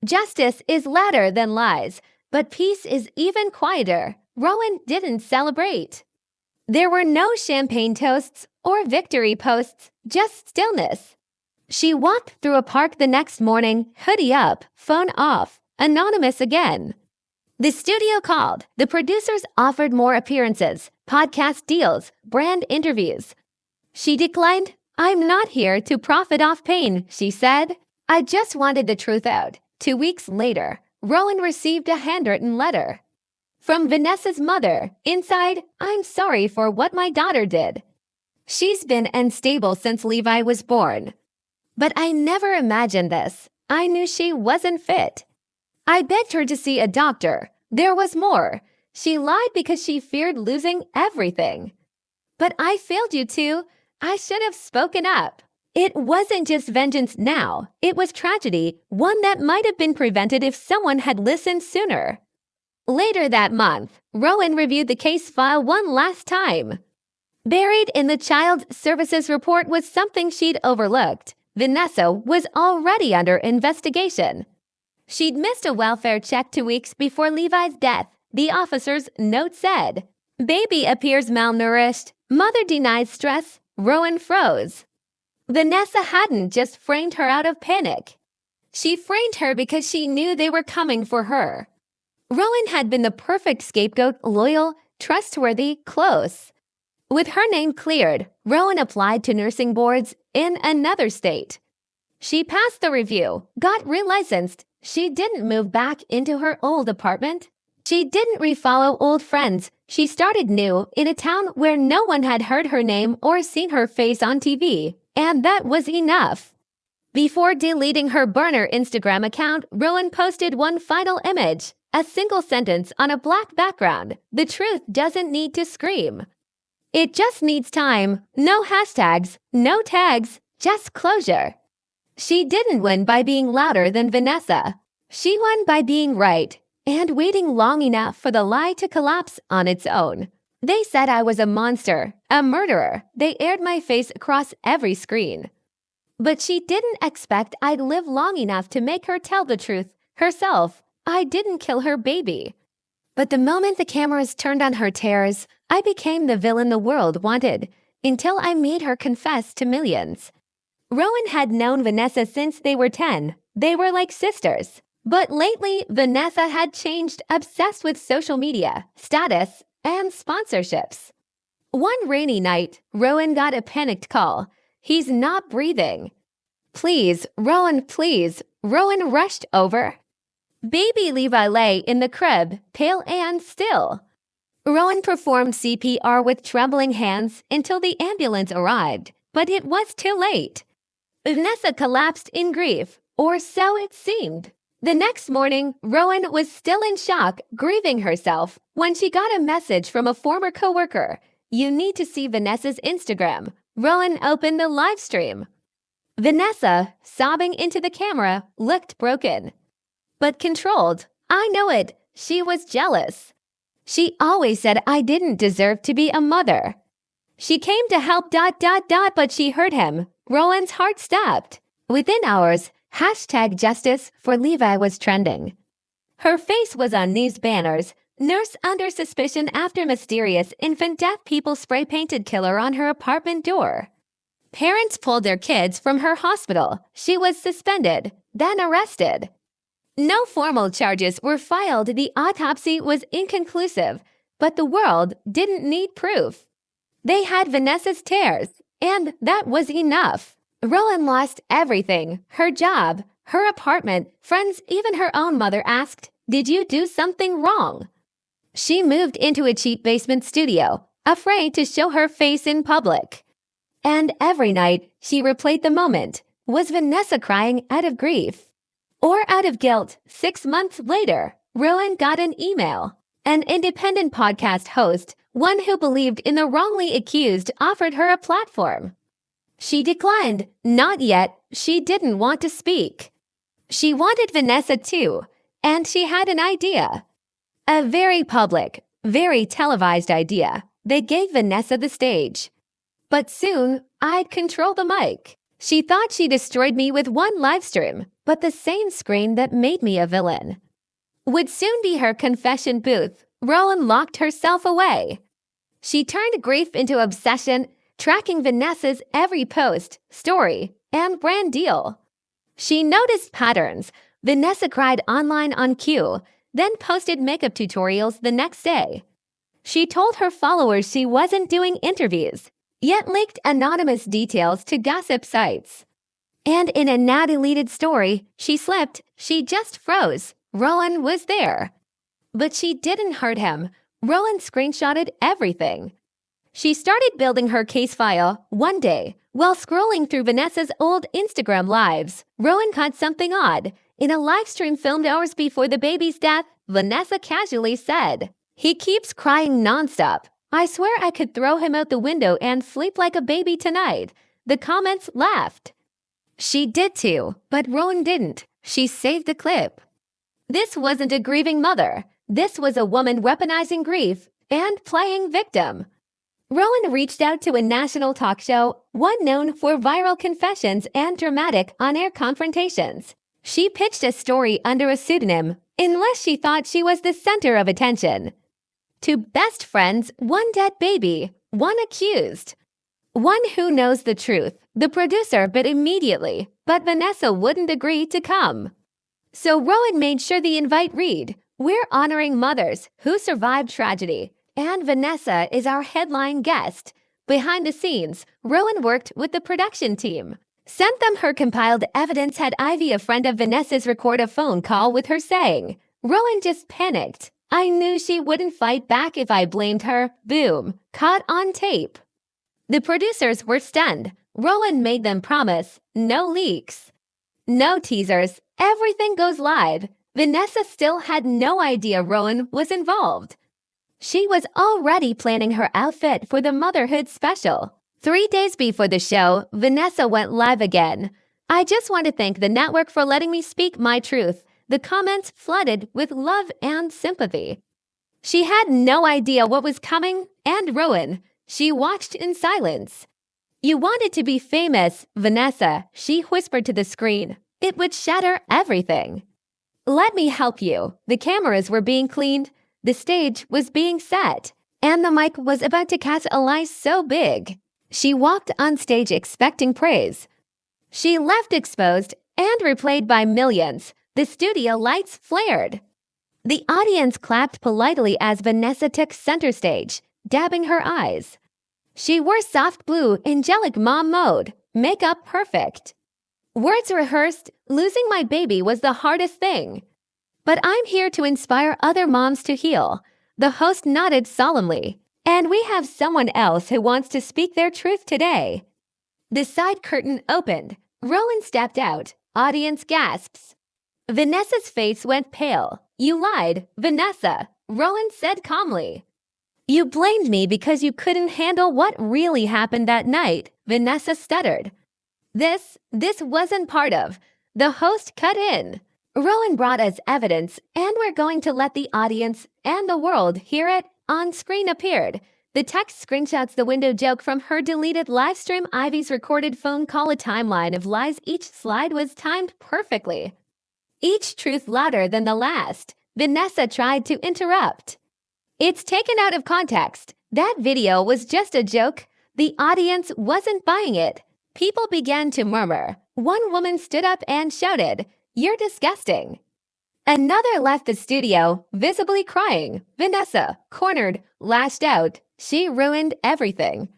Justice is louder than lies, but peace is even quieter. Rowan didn't celebrate. There were no champagne toasts or victory posts, just stillness. She walked through a park the next morning, hoodie up, phone off, anonymous again. The studio called. The producers offered more appearances, podcast deals, brand interviews. She declined. "I'm not here to profit off pain," she said. "I just wanted the truth out." 2 weeks later, Rowan received a handwritten letter from Vanessa's mother. Inside, "I'm sorry for what my daughter did. She's been unstable since Levi was born. But I never imagined this. I knew she wasn't fit. I begged her to see a doctor. There was more. She lied because she feared losing everything. But I failed you too. I should have spoken up." It wasn't just vengeance now. It was tragedy, one that might have been prevented if someone had listened sooner. Later that month, Rowan reviewed the case file one last time. Buried in the Child Services report was something she'd overlooked. Vanessa was already under investigation. She'd missed a welfare check 2 weeks before Levi's death. The officer's note said, "Baby appears malnourished. Mother denies stress." Rowan froze. Vanessa hadn't just framed her out of panic. She framed her because she knew they were coming for her. Rowan had been the perfect scapegoat, loyal, trustworthy, close. With her name cleared, Rowan applied to nursing boards in another state. She passed the review, got relicensed. She didn't move back into her old apartment. She didn't refollow old friends. She started new in a town where no one had heard her name or seen her face on TV. And that was enough. Before deleting her burner Instagram account, Rowan posted one final image, a single sentence on a black background. "The truth doesn't need to scream. It just needs time. No hashtags, no tags, just closure." She didn't win by being louder than Vanessa. She won by being right and waiting long enough for the lie to collapse on its own. "They said I was a monster, a murderer. They aired my face across every screen. But she didn't expect I'd live long enough to make her tell the truth herself. I didn't kill her baby. But the moment the cameras turned on her tears, I became the villain the world wanted, until I made her confess to millions." Rowan had known Vanessa since they were 10. They were like sisters. But lately, Vanessa had changed, obsessed with social media, status, and sponsorships. One rainy night, Rowan got a panicked call. "He's not breathing." "Please, Rowan, please." Rowan rushed over. Baby Levi lay in the crib, pale and still. Rowan performed CPR with trembling hands until the ambulance arrived, but it was too late. Vanessa collapsed in grief, or so it seemed. The next morning, Rowan was still in shock, grieving herself, when she got a message from a former coworker. "You need to see Vanessa's Instagram." Rowan opened the live stream. Vanessa, sobbing into the camera, looked broken, but controlled. "I know it." She was jealous. "She always said I didn't deserve to be a mother. She came to help ... but she hurt him." Rowan's heart stopped. Within hours, #Justice for Levi was trending. Her face was on news banners. "Nurse under suspicion after mysterious infant death." People spray-painted killer on her apartment door. Parents pulled their kids from her hospital. She was suspended, then arrested. No formal charges were filed. The autopsy was inconclusive, but the world didn't need proof. They had Vanessa's tears, and that was enough. Rowan lost everything: her job, her apartment, friends. Even her own mother asked, "Did you do something wrong?" She moved into a cheap basement studio, afraid to show her face in public. And every night, she replayed the moment. Was Vanessa crying out of grief or out of guilt? 6 months later, Rowan got an email. An independent podcast host, one who believed in the wrongly accused, offered her a platform. She declined. Not yet. She didn't want to speak. She wanted Vanessa too, and she had an idea. A very public, very televised idea. They gave Vanessa the stage. But soon, I'd control the mic. She thought she destroyed me with one livestream, but the same screen that made me a villain would soon be her confession booth. Rowan locked herself away. She turned grief into obsession, tracking Vanessa's every post, story, and brand deal. She noticed patterns. Vanessa cried online on cue, then posted makeup tutorials the next day. She told her followers she wasn't doing interviews, yet leaked anonymous details to gossip sites. And in a now deleted story, she slipped, she just froze. Rowan was there. But she didn't hurt him. Rowan screenshotted everything. She started building her case file one day. While scrolling through Vanessa's old Instagram lives, Rowan caught something odd. In a livestream filmed hours before the baby's death, Vanessa casually said, "He keeps crying nonstop. I swear I could throw him out the window and sleep like a baby tonight." The comments laughed. She did too, but Rowan didn't. She saved the clip. This wasn't a grieving mother. This was a woman weaponizing grief and playing victim. Rowan reached out to a national talk show, one known for viral confessions and dramatic on-air confrontations. She pitched a story under a pseudonym, unless she thought she was the center of attention. To best friends, one dead baby, one accused. One who knows the truth. The producer bid immediately, but Vanessa wouldn't agree to come. So Rowan made sure the invite read, "We're honoring mothers who survived tragedy, and Vanessa is our headline guest." Behind the scenes, Rowan worked with the production team, sent them her compiled evidence, had Ivy, a friend of Vanessa's, record a phone call with her saying, "Rowan just panicked. I knew she wouldn't fight back if I blamed her." Boom. Caught on tape. The producers were stunned. Rowan made them promise no leaks, no teasers. Everything goes live. Vanessa still had no idea Rowan was involved. She was already planning her outfit for the motherhood special. 3 days before the show, Vanessa went live again. "I just want to thank the network for letting me speak my truth." The comments flooded with love and sympathy. She had no idea what was coming, and Rowan, she watched in silence. "You wanted to be famous, Vanessa," she whispered to the screen. "It would shatter everything. Let me help you." The cameras were being cleaned, the stage was being set, and the mic was about to catch a lie so big. She walked on stage expecting praise. She left exposed and replayed by millions. The studio lights flared. The audience clapped politely as Vanessa took center stage, dabbing her eyes. She wore soft blue, angelic mom mode, makeup perfect. Words rehearsed, "Losing my baby was the hardest thing. But I'm here to inspire other moms to heal." The host nodded solemnly. "And we have someone else who wants to speak their truth today." The side curtain opened. Rowan stepped out. Audience gasps. Vanessa's face went pale. "You lied, Vanessa," Rowan said calmly. "You blamed me because you couldn't handle what really happened that night," Vanessa stuttered. This wasn't part of." The host cut in. "Rowan brought us evidence, and we're going to let the audience and the world hear it." On screen appeared. The text screenshots the window joke from her deleted livestream. Ivy's recorded phone call, a timeline of lies. Each slide was timed perfectly. Each truth louder than the last. Vanessa tried to interrupt. "It's taken out of context. That video was just a joke." The audience wasn't buying it. People began to murmur. One woman stood up and shouted, "You're disgusting." Another left the studio, visibly crying. Vanessa, cornered, lashed out. She ruined everything.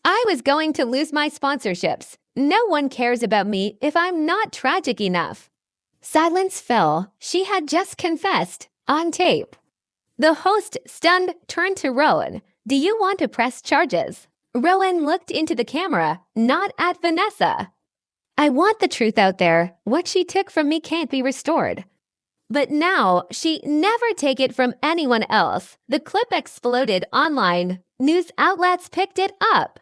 "I was going to lose my sponsorships. No one cares about me if I'm not tragic enough." Silence fell. She had just confessed, on tape. The host, stunned, turned to Rowan. "Do you want to press charges?" Rowan looked into the camera, not at Vanessa. "I want the truth out there. What she took from me can't be restored." But now, she never take it from anyone else. The clip exploded online. News outlets picked it up.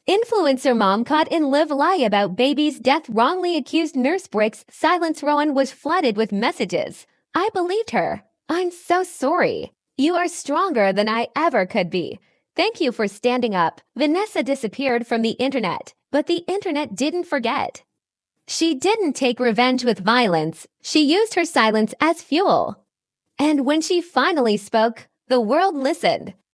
Influencer mom caught in live lie about baby's death, wrongly accused nurse breaks silence. Rowan was flooded with messages. "I believed her. I'm so sorry. You are stronger than I ever could be. Thank you for standing up." Vanessa disappeared from the internet. But the internet didn't forget. She didn't take revenge with violence. She used her silence as fuel. And when she finally spoke, the world listened.